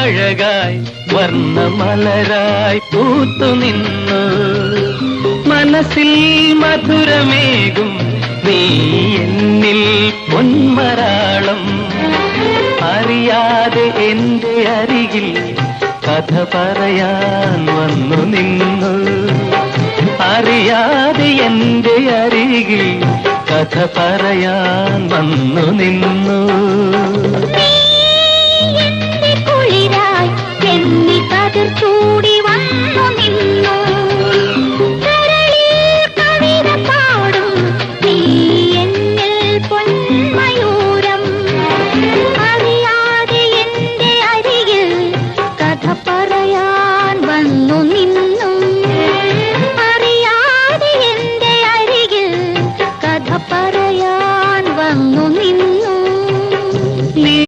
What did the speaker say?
അഴകായി വർണ്ണമലരായി പൂത്തുനിന്നു മനസ്സിൽ മധുരമേകും നീ എന്നിൽ പൊന്മരാളം അറിയാതെ എന്റെ അരികിൽ കഥ പറയാൻ വന്നു നിന്നു അറിയാതെ എന്റെ അരികിൽ കഥ പറയാൻ വന്നു നിന്നു